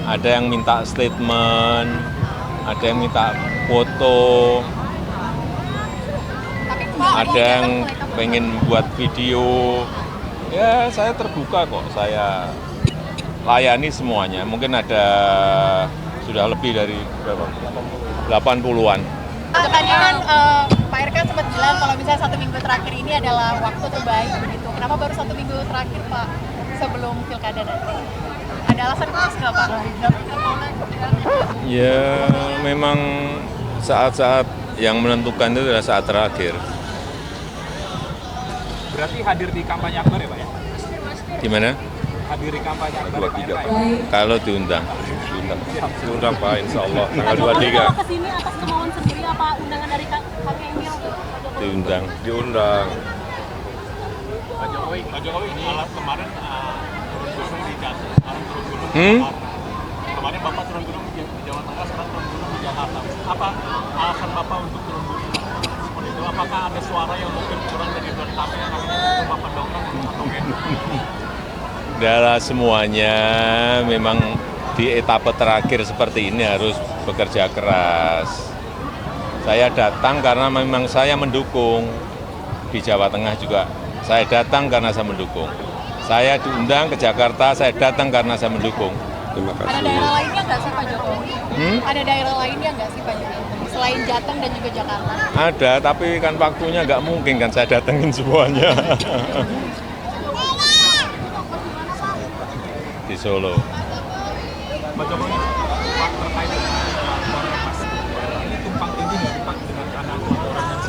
ada yang minta statement, ada yang minta foto, ada yang pengen buat video. Ya saya terbuka kok, saya layani semuanya. Mungkin ada sudah lebih dari berapa? 80-an. Tadi kan Pak RK sempat bilang kalau misalnya 1 minggu terakhir ini adalah waktu terbaik begitu. Kenapa baru 1 minggu terakhir Pak sebelum pilkada nanti? Ada alasan khusus nggak Pak? Ya memang saat-saat yang menentukan itu adalah saat terakhir. Berarti hadir di kampanye akbar ya Pak ya? Di mana? Hadir di kampanye akbar Pak RK ya? Kalau diundang. Diundang Pak, insya Allah tanggal 23. Ke sini atas kemauan sendiri apa undangan dari Kang Emil? Diundang. Diundang. Pak Jokowi ini kemarin turun gunung di Jakarta, sekarang turun gunung di Hmm? Jakarta. Kemarin Bapak turun gunung di Jawa Tengah, sekarang turun gunung di Jakarta. Apa alasan Bapak untuk turun gunung seperti itu? Apakah ada suara yang mungkin kurang dari Ridwan Kamil yang akhirnya itu Bapak dongkrak atau enggak? Dalam semuanya memang di etapa terakhir seperti ini harus bekerja keras. Saya datang karena memang saya mendukung. Di Jawa Tengah juga saya datang karena saya mendukung. Saya diundang ke Jakarta, saya datang karena saya mendukung. Terima Ada kasih. daerah lainnya nggak sih Pak Jokowi? Ada daerah lainnya nggak sih Pak Jokowi? Selain Jateng dan juga Jakarta? Ada, tapi kan waktunya nggak mungkin kan saya datengin semuanya. Di Solo. Pak Jokowi, Pak terkait dengan Mas, ini tumpang tindih nggak Pak dengan kanan orang yang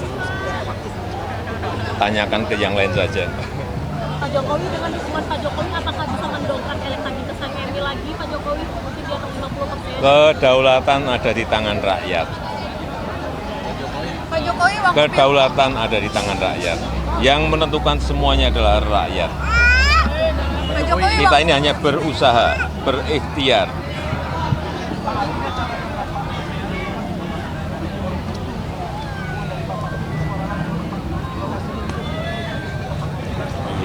Tanyakan ke yang lain saja. Pak Jokowi dengan dukungan Pak Jokowi apakah bisa mendongkrak elektabilitas Kang Emil lagi Pak Jokowi mungkin di atas 50%? Kedaulatan ada di tangan rakyat. Pak Jokowi waktu Kedaulatan ada di tangan rakyat. Yang menentukan semuanya adalah rakyat. Pak Jokowi Kita ini hanya berusaha, berikhtiar.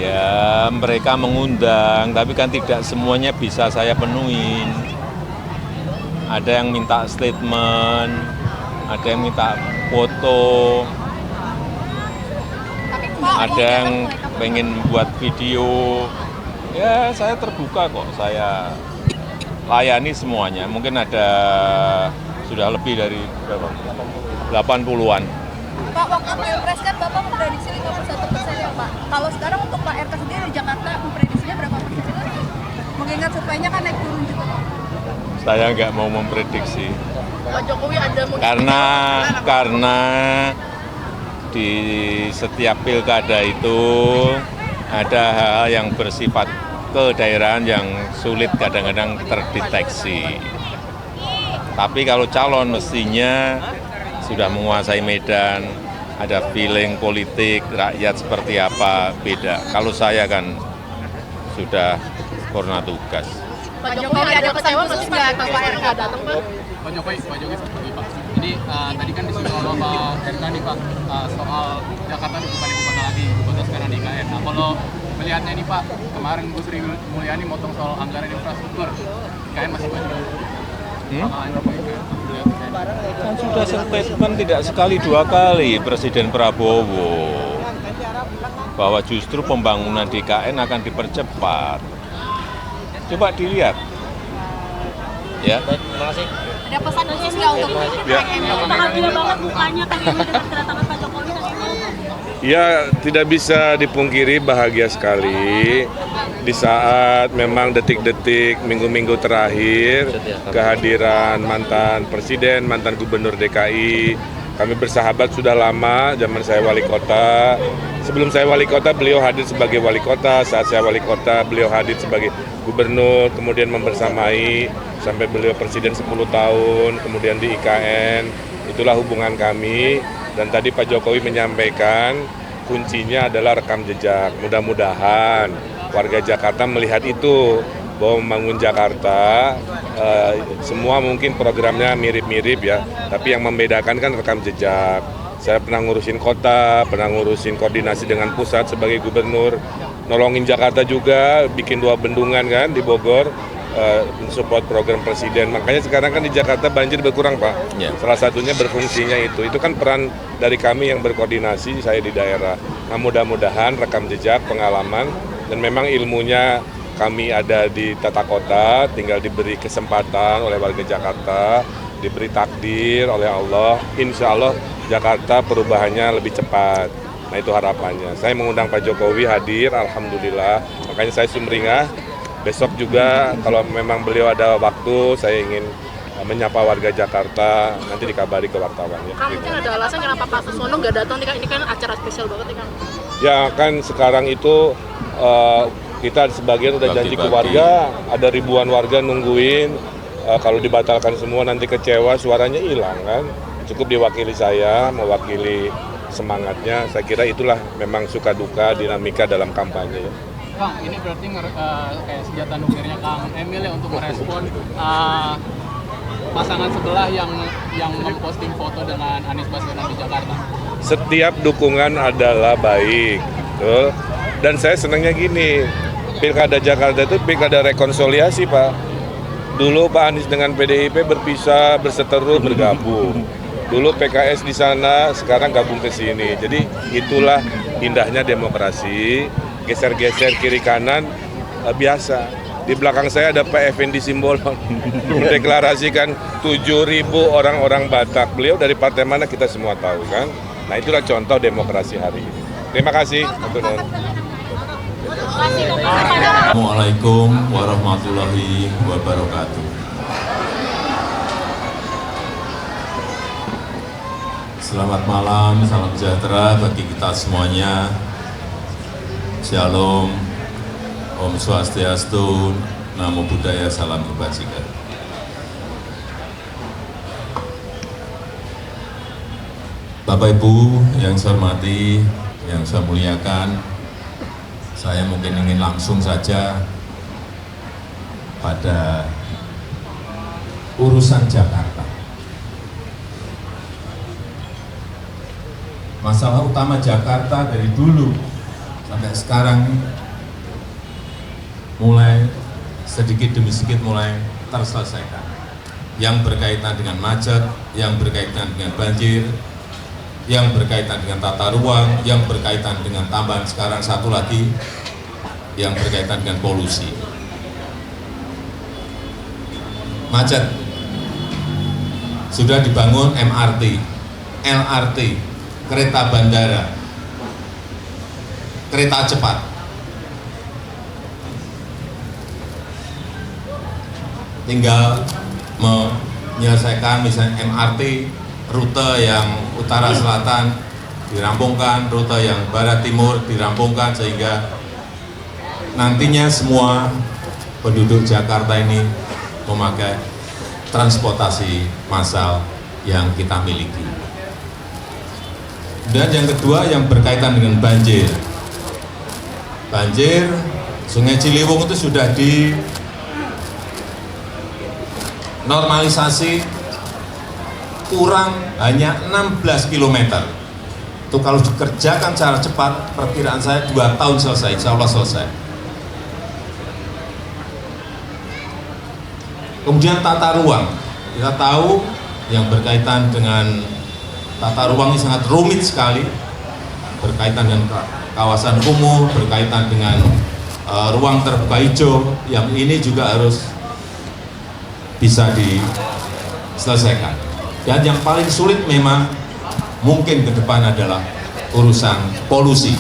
Ya, mereka mengundang, tapi kan tidak semuanya bisa saya penuhin. Ada yang minta statement, ada yang minta foto, ada yang pengen buat video. Ya saya terbuka kok, saya layani semuanya. Mungkin ada sudah lebih dari berapa? 80-an. Pak, waktu Pilpres kan Bapak memprediksi 51% ya Pak. Kalau sekarang untuk Pak RK sendiri di Jakarta memprediksinya berapa persen? Mengingat surveinya kan naik turun juga Pak. Saya nggak mau memprediksi. Pak Jokowi ada Karena di setiap pilkada itu ada hal yang bersifat kedaerahan yang sulit kadang-kadang terdeteksi. Tapi kalau calon mestinya sudah menguasai medan, ada feeling politik, rakyat seperti apa, beda. Kalau saya kan sudah purna tugas. Pak Jokowi ada kecewa khusus nggak ke Pak RK datang Pak? Pak Jokowi seperti Pak. Jadi tadi kan disinggung oleh Pak RK nih Pak soal Jakarta bukan ibu kota lagi, ibu kota sekarang di IKN. Nah kalau melihatnya nih Pak, kemarin Bu Sri Mulyani motong soal anggaran infrastruktur, IKN masih banyak. Kan sudah statement tidak sekali dua kali Presiden Prabowo bahwa justru pembangunan di IKN akan dipercepat. Coba dilihat. Ya. Terima kasih. Ada pesan khusus nggak untuk Kang Emil? Bahagia banget mukanya Kang Emil dengan kedatangan Pak Jokowi Kang Emil. Ya, tidak bisa dipungkiri bahagia sekali di saat memang detik-detik, minggu-minggu terakhir kehadiran mantan presiden, mantan gubernur DKI. Kami bersahabat sudah lama, zaman saya wali kota. Sebelum saya wali kota, beliau hadir sebagai wali kota. Saat saya wali kota, beliau hadir sebagai gubernur, kemudian membersamai sampai beliau presiden 10 tahun, kemudian di IKN. Itulah hubungan kami. Dan tadi Pak Jokowi menyampaikan kuncinya adalah rekam jejak. Mudah-mudahan warga Jakarta melihat itu, bahwa membangun Jakarta semua mungkin programnya mirip-mirip ya, tapi yang membedakan kan rekam jejak. Saya pernah ngurusin kota, pernah ngurusin koordinasi dengan pusat sebagai gubernur, nolongin Jakarta juga, bikin 2 bendungan kan di Bogor. support program presiden. Makanya sekarang kan di Jakarta banjir berkurang, Pak. Ya. Salah satunya berfungsinya itu. Itu kan peran dari kami yang berkoordinasi, saya di daerah. Nah, mudah-mudahan rekam jejak, pengalaman, dan memang ilmunya kami ada di tata kota, tinggal diberi kesempatan oleh warga Jakarta, diberi takdir oleh Allah. Insya Allah Jakarta perubahannya lebih cepat. Nah, itu harapannya. Saya mengundang Pak Jokowi hadir, alhamdulillah. Makanya saya sumringah. Besok juga kalau memang beliau ada waktu, saya ingin menyapa warga Jakarta, nanti dikabari ke wartawan. Ya. Kang, mungkin ada alasan kenapa Pak Suswono nggak datang nih Kang? Ini kan acara spesial banget nih Kang. Ya kan sekarang itu kita sebagian udah janji ke warga, ada ribuan warga nungguin. Kalau dibatalkan semua nanti kecewa, suaranya hilang kan. Cukup diwakili saya, mewakili semangatnya. Saya kira itulah memang suka duka dinamika dalam kampanye. Ya. Kang, ini berarti kayak senjata nukirnya Kang Emil ya untuk merespon pasangan sebelah yang memposting foto dengan Anies Baswedan di Jakarta. Setiap dukungan adalah baik, betul. Dan saya senangnya gini, Pilkada Jakarta itu pilkada rekonsiliasi, Pak. Dulu Pak Anies dengan PDIP berpisah, berseteru, bergabung. Dulu PKS di sana, sekarang gabung ke sini. Jadi itulah indahnya demokrasi. Geser-geser kiri kanan biasa. Di belakang saya ada Pak Effendi Simbolon mendeklarasikan 7.000 orang-orang Batak. Beliau dari partai mana kita semua tahu kan. Nah itulah contoh demokrasi hari ini. Terima kasih. Assalamualaikum warahmatullahi wabarakatuh. Selamat malam, salam sejahtera bagi kita semuanya. Shalom, Om Swastiastu, Namo Buddhaya, Salam Kebajikan. Bapak Ibu yang saya hormati, yang saya muliakan, saya mungkin ingin langsung saja pada urusan Jakarta. Masalah utama Jakarta dari dulu sampai sekarang mulai sedikit demi sedikit mulai terselesaikan. Yang berkaitan dengan macet, yang berkaitan dengan banjir, yang berkaitan dengan tata ruang, yang berkaitan dengan tambahan sekarang satu lagi, yang berkaitan dengan polusi. Macet, sudah dibangun MRT, LRT, kereta bandara, kereta cepat. Tinggal menyelesaikan misalnya MRT, rute yang utara selatan dirampungkan, rute yang barat timur dirampungkan, sehingga nantinya semua penduduk Jakarta ini memakai transportasi massal yang kita miliki. Dan yang kedua yang berkaitan dengan banjir. Banjir Sungai Ciliwung itu sudah dinormalisasi kurang hanya 16 km. Itu kalau dikerjakan secara cepat, perkiraan saya 2 tahun selesai, insya Allah selesai. Kemudian tata ruang. Kita tahu yang berkaitan dengan tata ruang ini sangat rumit sekali, berkaitan dengan kawasan kumuh, berkaitan dengan ruang terbuka hijau, yang ini juga harus bisa diselesaikan. Dan yang paling sulit memang mungkin ke depan adalah urusan polusi,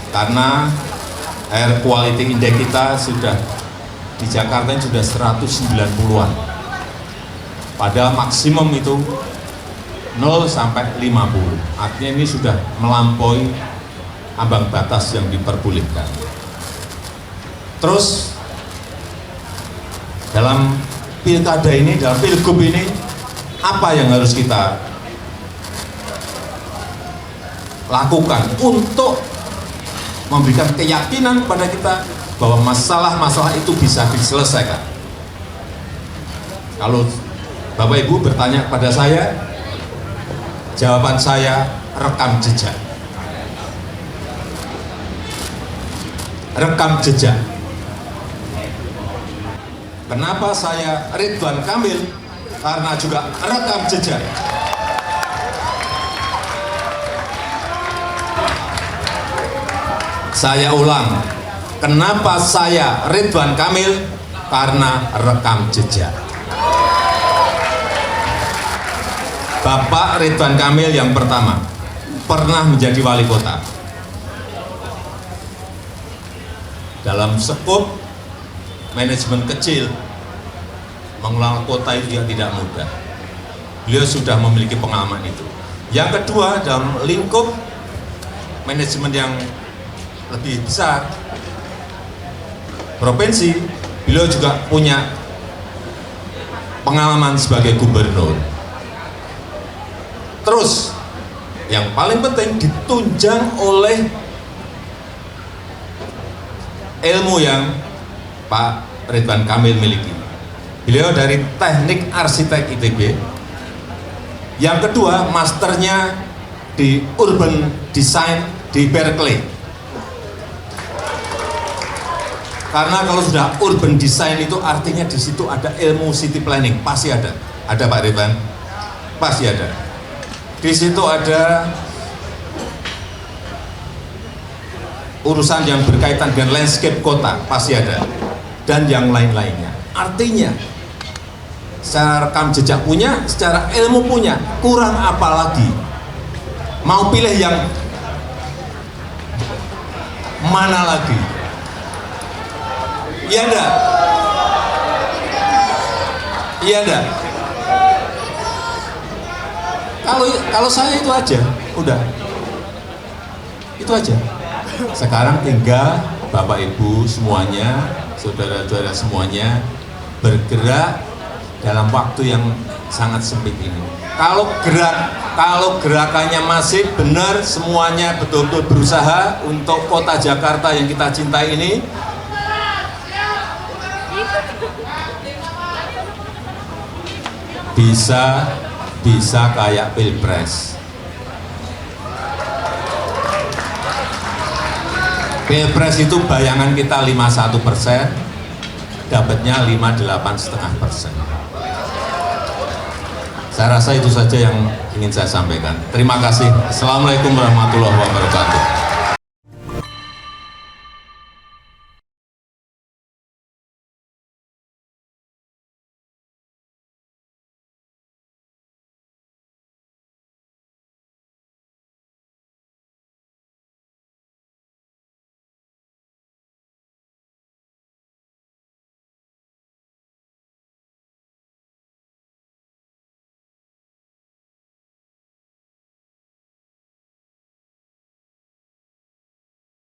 karena air quality index kita sudah di Jakarta ini sudah 190-an, padahal maksimum itu 0 sampai 50, artinya ini sudah melampaui ambang batas yang diperbolehkan. Terus dalam pilkada ini, dalam pilgub ini, apa yang harus kita lakukan untuk memberikan keyakinan kepada kita bahwa masalah-masalah itu bisa diselesaikan? Kalau Bapak Ibu bertanya kepada saya, jawaban saya rekam jejak. Rekam jejak. Kenapa saya Ridwan Kamil? Karena juga rekam jejak. Saya ulang, kenapa saya Ridwan Kamil? Karena rekam jejak. Bapak Ridwan Kamil yang pertama pernah menjadi wali kota. Dalam skup manajemen kecil, mengelola kota itu juga tidak mudah. Beliau sudah memiliki pengalaman itu. Yang kedua, dalam lingkup manajemen yang lebih besar, provinsi, beliau juga punya pengalaman sebagai gubernur. Terus, yang paling penting ditunjang oleh ilmu yang Pak Ridwan Kamil miliki. Beliau dari teknik arsitek ITB. Yang kedua, masternya di urban design di Berkeley. Karena kalau sudah urban design itu artinya di situ ada ilmu city planning, pasti ada. Ada Pak Ridwan? Pasti ada. Di situ ada urusan yang berkaitan dengan landscape kota, pasti ada. Dan yang lain-lainnya. Artinya secara rekam jejak punya, secara ilmu punya, kurang apa lagi? Mau pilih yang mana lagi? Iya enggak? Iya enggak? Kalau saya itu aja, udah. Itu aja. Sekarang tinggal Bapak Ibu semuanya, saudara-saudara semuanya bergerak dalam waktu yang sangat sempit ini. Kalau gerakannya masih benar, semuanya betul-betul berusaha untuk kota Jakarta yang kita cintai ini, bisa kayak Pilpres. Pilpres itu bayangan kita 51%, dapatnya 58,5%. Saya rasa itu saja yang ingin saya sampaikan. Terima kasih. Assalamualaikum warahmatullahi wabarakatuh.